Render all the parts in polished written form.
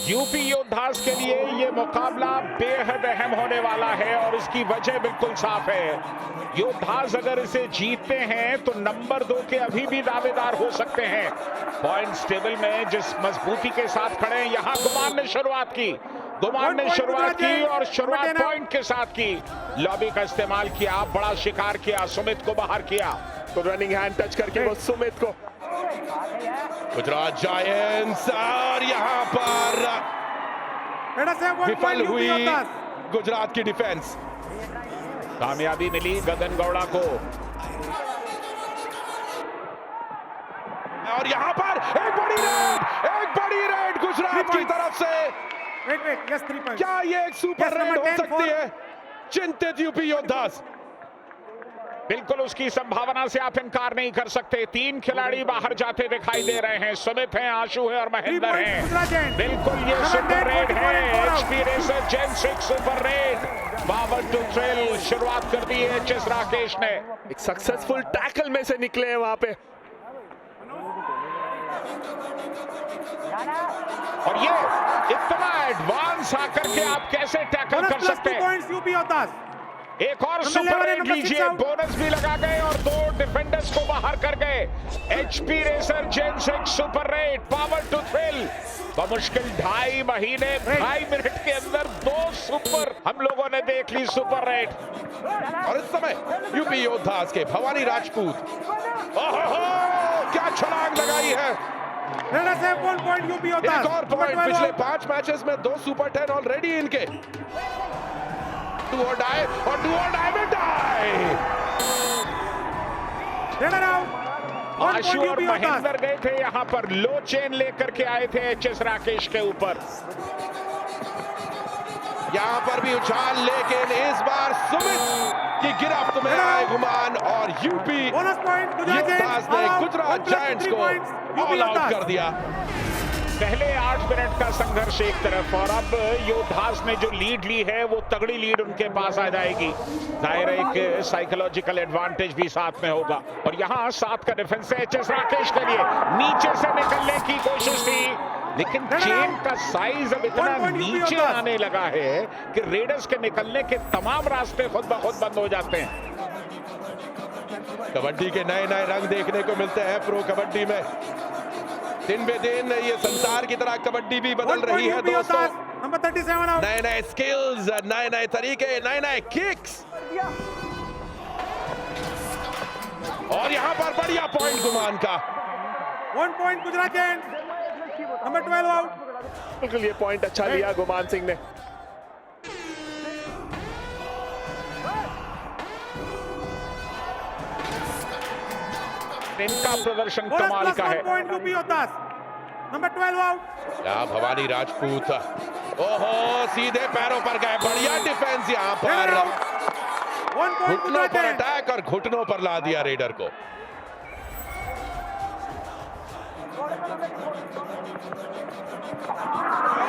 UP योद्धास के लिए ये मुकाबला बेहद अहम होने वाला है और इसकी वजह बिल्कुल साफ है। योद्धास अगर इसे जीतते हैं तो नंबर 2 के अभी भी दावेदार हो सकते हैं। पॉइंट्स टेबल में जिस मजबूती के साथ खड़े हैं, यहाँ गुमान ने शुरुआत की और शुरुआत पॉइंट के साथ की। लॉबी का इस्तेमाल किया, बड़ा शिकार किया, सुमित को बाहर किया तो रनिंग हैंड टच करके वो सुमित को। गुजरात जायंट्स और यहाँ पर विफल हुई गुजरात की डिफेंस। कामयाबी मिली गगन गौड़ा को और यहाँ पर एक बड़ी रेड गुजरात की तरफ से। क्या ये एक सुपर रेड हो सकती है? चिंतित यूपी योद्धास। बिल्कुल उसकी संभावना से आप इनकार नहीं कर सकते। 3 खिलाड़ी बाहर जाते दिखाई दे रहे हैं। सुमित हैं, आशु है और महेंद्र हैं। बिल्कुल ये सुपर रेड है। HP racer gen 6 super red. Power to thrill शुरुआत कर दी है एचएस राकेश ने। एक सक्सेसफुल टैकल में से निकले हैं वहां पे। और ये इतना एडवांस आकर के आप कैसे टैकल कर सकते हैं? एक और सुपर रेड लीजिए, बोनस भी लगा गए और 2 डिफेंडर्स को बाहर कर गए। HP racer gen 6 super red power to thrill. बमुश्किल 2.5 महीने 2.5 मिनट के अंदर 2 सुपर हम लोगों ने देख ली सुपर रेड। और इस समय यूपी योद्धास के भवानी राजपूत, क्या छलांग लगाई है। एक और पॉइंट। पिछले 5 मैचेस में 2 सुपर 10 ऑलरेडी इनके। डू और डाई में डाई। आशु और महेंद्र गए थे यहाँ पर, लो चेन लेकर के आए थे एचएस राकेश के ऊपर। यहाँ पर भी उछाल, लेकिन इस बार सुमित की गिरफ्त में आए गुमान और यूपी योद्धास ने गुजरात जायंट्स को ऑल आउट कर दिया। पहले 8 मिनट का संघर्ष एक तरफ और अब योद्धास ने जो लीड ली है वो तगड़ी लीड उनके पास आ जाएगी। जाहिर है एक साइकोलॉजिकल एडवांटेज भी साथ में होगा। और यहाँ 7 का डिफेंस है एचएस राकेश के लिए। नीचे से निकलने की कोशिश थी, लेकिन चेन का साइज अब इतना नीचे आने लगा है कि रेडर्स के निकलने के तमाम रास्ते खुद ब खुद बंद हो जाते हैं। कबड्डी के नए नए रंग देखने को मिलते हैं प्रो कबड्डी में। दिन बे दिन ये संसार की तरह कबड्डी भी बदल रही है दोस्तों। नए नए स्किल्स, नए नए तरीके, नए नए किक्स। और यहाँ पर बढ़िया पॉइंट गुमान का। 1 point Gujarat giants, number 12 out. बिल्कुल ये पॉइंट अच्छा लिया गुमान सिंह ने। इनका प्रदर्शन कमाल का है। Point UP योद्धास, number 12 out. यहाँ भवानी राजपूत, ओहो सीधे पैरों पर गए। बढ़िया डिफेंस यहाँ पर। घुटनों पर अटैक और घुटनों पर ला दिया रेडर को।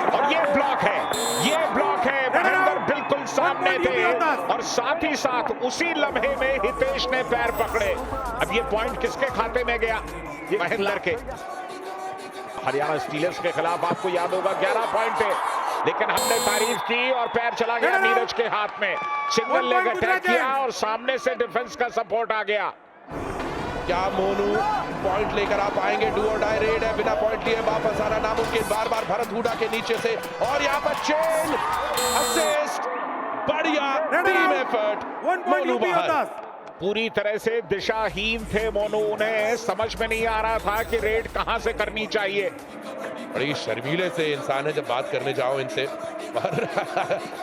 और ये ब्लॉक है महेंद्र बिल्कुल सामने थे और साथ ही साथ उसी लम्हे में हितेश ने पैर पकड़े। अब ये पॉइंट किसके खाते में गया? महेंद्र के। हरियाणा स्टीलर्स के खिलाफ आपको याद होगा 11 पॉइंट थे, लेकिन हमने तारीफ की और पैर चला गया नीरज के हाथ में। सिंगल लेग अटैक किया और सामने से डिफेंस का सपोर्ट आ गया। क्या मोनू पॉइंट लेकर आ पाएंगे? डू और डाई रेड है, बिना पॉइंट लिए वापस आना नामुमकिन। बार बार भरत हुडा के नीचे से और यहाँ पर चेन असिस्ट। बढ़िया टीम एफर्ट। मोनू बाहर। पूरी तरह से दिशाहीन थे मोनू, उन्हें समझ में नहीं आ रहा था कि रेड कहां से करनी चाहिए। बड़ी शर्मीले से इंसान है जब बात करने जाओ इनसे। पर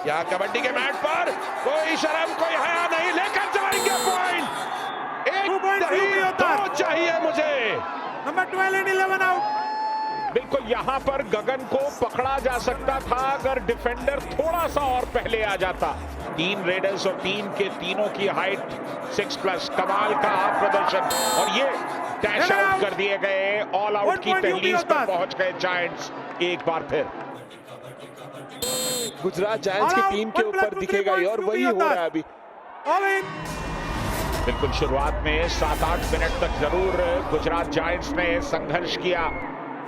यहाँ कबड्डी के मैट पर कोई शर्म कोई हया नहीं, लेकर जाएंगे पॉइंट। तो चाहिए मुझे। Number 12 and 11 out. बिल्कुल यहाँ पर गगन को पकड़ा जा सकता था अगर डिफेंडर थोड़ा सा और पहले आ जाता। 3 रेडर्स और 3 के तीनों की हाइट 6+। कमाल का प्रदर्शन और ये डैश आउट कर दिए गए। ऑल आउट की दहलीज पर पहुंच गए जायंट्स एक बार फिर। गुजरात जायंट्स की टीम के ऊपर दिखेगा और वही हो रहा है अभी। बिल्कुल शुरुआत में 7-8 मिनट तक जरूर गुजरात जायंट्स ने संघर्ष किया,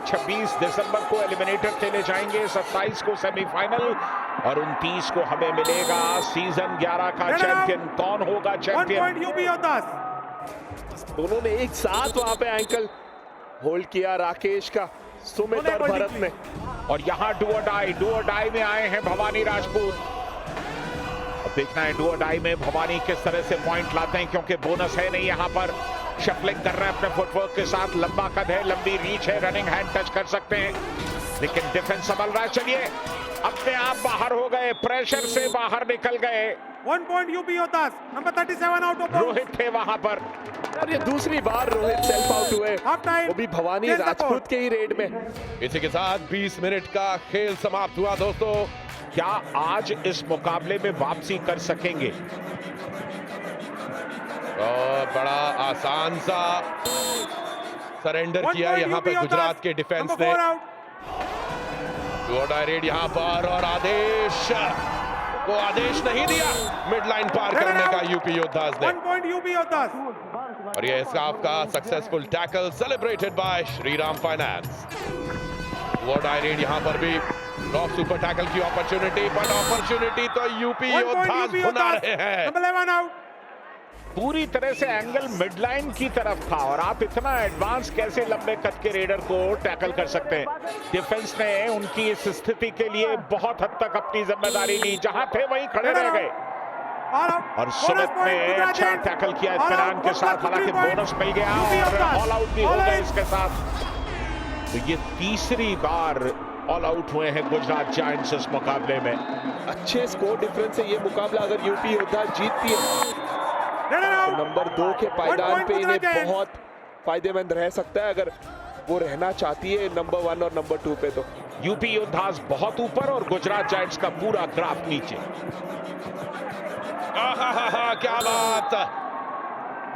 26 दिसंबर को एलिमिनेटर खेले जाएंगे, 27 को सेमीफाइनल और 29 को हमें मिलेगा सीजन 11 का चैंपियन। कौन होगा 1 चैंपियन? point UP योद्धास। दोनों ने एक साथ वहां पे एंकल होल्ड किया, राकेश का, सुमित और भरत ने। और यहाँ डू और डाई में आए हैं भवानी राजपूत। अब देखना है डू और डाई में भवानी किस तरह से पॉइंट लाते हैं, क्योंकि बोनस है नहीं। यहाँ पर शफलिंग कर रहे हैं अपने फुटवर्क के साथ, लंबा कद है, लंबी रीच है, रनिंग हैंड टच कर सकते हैं, लेकिन डिफेंस संभल रहा है। चलिए अपने आप बाहर हो गए, प्रेशर से बाहर निकल गए। 1 point UP योद्धास। Number 37 out of bounds. Rohit थे वहां पर। और ये दूसरी बार रोहित सेल्फ आउट हुए, हाफ टाइम, वो भी भवानी चेंज द राजपूत के ही रेड में। इसी के साथ 20 मिनट का खेल समाप्त हुआ दोस्तों। क्या आज इस मुकाबले में वापसी कर सकेंगे? और बड़ा आसान सा सरेंडर 1 किया point यहाँ पे यूपी गुजरात योद्धास। के डिफेंस नंबर ने। 4 आउट। रेड यहाँ पर, और आदेश को आदेश नहीं दिया मिड लाइन पार करने का यूपी योद्धास ने। 1 point यूपी योद्धास। और ये स्काफ का successful tackle celebrated by Shriram finance. Red यहाँ पर भी रॉक सुपर टैकल की अपॉर्चुनिटी, बट अपॉर्चुनिटी तो यूपी 1 point योद्धास यूपी बना योद्धास। रहे हैं। Number 11 out. पूरी तरह से एंगल मिडलाइन की तरफ था, और आप इतना एडवांस कैसे लंबे कद के रेडर को टैकल कर सकते हैं? डिफेंस ने उनकी इस स्थिति के लिए बहुत हद तक अपनी जिम्मेदारी ली, जहां थे वहीं खड़े रह गए। और सुमित ने अच्छा टैकल किया इत्मीनान के साथ, हालांकि बोनस मिल गया और ऑल आउट भी हो गए इसके साथ। तो ये तीसरी बार ऑल आउट हुए हैं गुजरात जायंट्स इस मुकाबले में। अच्छे स्कोर डिफरेंस से ये मुकाबला अगर यूपी योद्धा जीतती है तो नंबर 2 के पायदान पे इन्हें बहुत फायदेमंद रह सकता है, अगर वो रहना चाहती है नंबर 1 और नंबर 2 पे। तो यूपी योद्धास बहुत ऊपर और गुजरात जायंट्स का पूरा ग्राफ नीचे। क्या बात!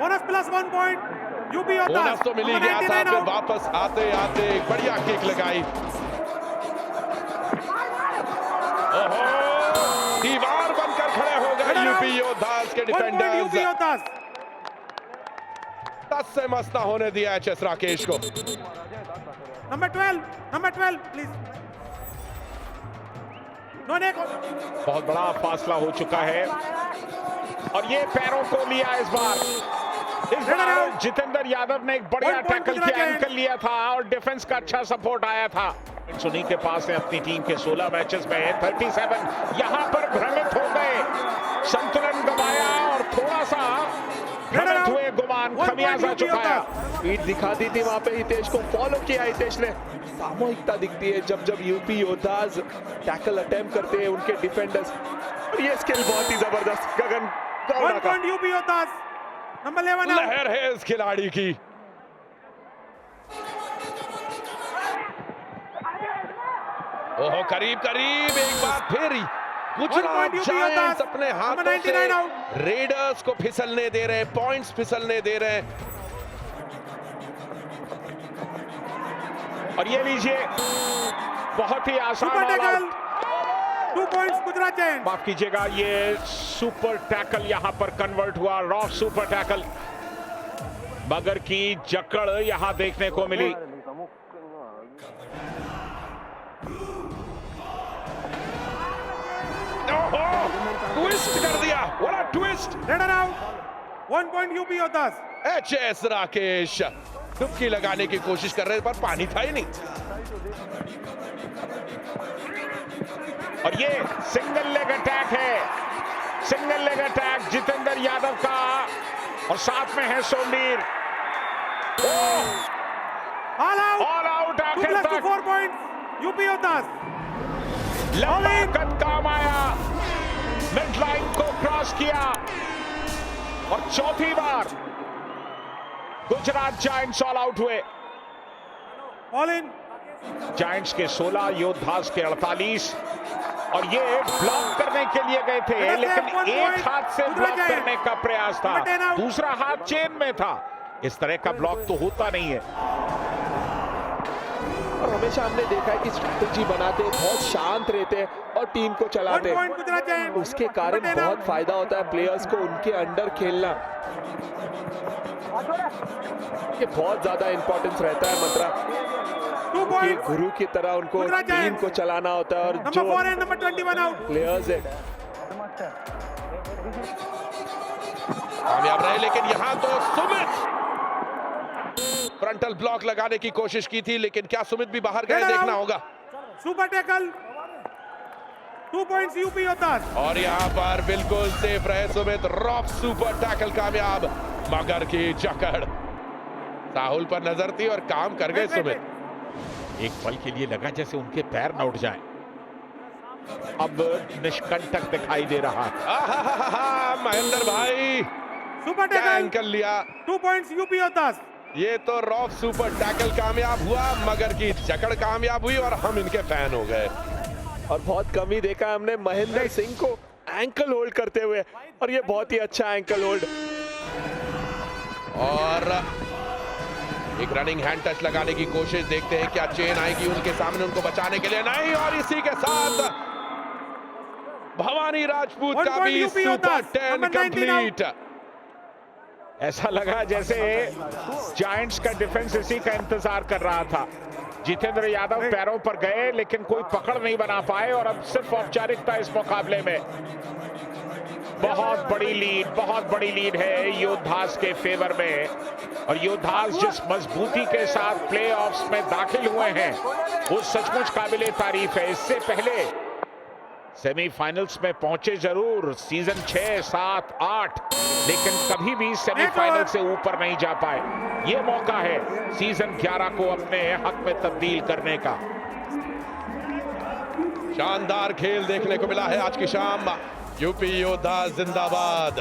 Bonus plus 1 point UP योद्धास। Bonus तो मिल ही गया था, फिर वापस आते आते एक बढ़िया किक लगाई। ओहो, दीवार बनकर खड़े हो गए यूपी योद्धास के डिफेंडर्स। यूपी योद्धास। 10 से मस्त ना होने दिया एचएस राकेश को। Number 12 please. बहुत बड़ा फासला हो चुका है, और ये पैरों को लिया इस बार जितेंद्र यादव ने एक बढ़िया टैकल किया, एंकल लिया था, और डिफेंस का अच्छा सपोर्ट आया था। सुनी के पास है अपनी टीम के 16 मैचेस में 37। यहां पर भ्रमित हो गए, संतुलन गंवाया और थोड़ा सा भ्रमित हुए, गुमान खमियाजा चुकाया। स्पीड दिखा दी थी वहां पे, हितेश को फॉलो किया हितेश ने। सामूहिकता दिखती है जब जब यूपी योद्धास टैकल अटेम्प्ट करते हैं उनके डिफेंडर्स, और ये स्किल बहुत ही जबरदस्त। गगन 1 point यूपी योद्धास। नंबर 11 लहर है इस खिलाड़ी की। ओहो, करीब करीब एक बार फिर गुजरात जायंट्स अपने हाथों से रेडर्स को फिसलने दे रहे हैं, पॉइंट्स फिसलने दे रहे हैं। और ये लीजिए, बहुत ही आसान all out. 2 points Gujarat giants. माफ कीजिएगा, ये सुपर टैकल यहां पर कन्वर्ट हुआ, रॉक सुपर टैकल। मगर की जकड़ यहां देखने को मिली। ट्विस्ट कर दिया, बड़ा twist. Raider out. 1 point UP Yoddhas. HS Rakesh डुबकी लगाने की कोशिश कर रहे, पर पानी था ही नहीं। और ये सिंगल लेग अटैक है, single leg attack Jitendra Yadav का, और साथ में है सोमवीर। ऑल आउट आखिर तक। 4 points यूपी योद्धास। लंबा कद काम आया, मिड लाइन को क्रॉस किया, और चौथी बार गुजरात जायंट्स ऑल आउट हुए। All in. जायंट्स के 16, योद्धास के 48, और ये ब्लॉक करने के लिए गए थे, लेकिन एक हाथ से ब्लॉक करने का प्रयास था, दूसरा हाथ चेन में था। इस तरह का ब्लॉक तो होता नहीं है। और हमेशा हमने देखा है कि स्ट्रेटेजी बनाते बहुत शांत रहते हैं और टीम को चलाते हैं, उसके कारण बहुत फायदा होता है प्लेयर्स को उनके अंडर खेलना। ये बहुत ज्यादा इंपॉर्टेंस रहता है मंत्रा। क्योंकि गुरु की तरह उनको टीम को चलाना होता है और जो number 4 and number 21 out. Players है कामयाब रहे, लेकिन यहां तो सुमित फ्रंटल ब्लॉक लगाने की कोशिश की थी, लेकिन क्या सुमित भी बाहर गए देखना होगा। Super tackle 2 points UP योद्धास। और यहां पर बिल्कुल सेफ रहे सुमित, रॉक सुपर टैकल कामयाब, मगर की जकड़ राहुल पर नजर थी और काम कर गए सुमित। एक पल के लिए लगा जैसे उनके पैर न उठ जाएं। अब निष्कंटक दिखाई दे रहा है। महेंद्र भाई सुपर क्या टैकल एंकल लिया। 2 पॉइंट्स यूपी योद्धास। ये तो रॉक सुपर टैकल कामयाब हुआ, मगर की जकड़ कामयाब हुई और हम इनके फैन हो गए। और बहुत कम ही देखा हमने महेंद्र सिंह को एंकल होल्ड करते हुए, और ये बहुत ही अच्छा एंकल होल्ड। और एक रनिंग हैंड टच लगाने की कोशिश, देखते हैं क्या चेन आएगी उनके सामने उनको बचाने के लिए। नहीं, और इसी के साथ भवानी राजपूत का भी सुपर 10 कंप्लीट। ऐसा लगा जैसे जायंट्स का डिफेंस इसी का इंतजार कर रहा था। जितेंद्र यादव पैरों पर गए लेकिन कोई पकड़ नहीं बना पाए, और अब सिर्फ औपचारिकता इस मुकाबले में। बहुत बड़ी लीड है योद्धास के फेवर में, और योद्धास जिस मजबूती के साथ प्लेऑफ्स में दाखिल हुए हैं वो सचमुच काबिले तारीफ है। इससे पहले सेमीफाइनल्स में पहुंचे जरूर सीजन 6, 7, 8, लेकिन कभी भी सेमीफाइनल से ऊपर नहीं जा पाए। ये मौका है सीजन 11 को अपने हक में तब्दील करने का। शानदार खेल देखने को मिला है आज की शाम। यूपी योद्धा जिंदाबाद।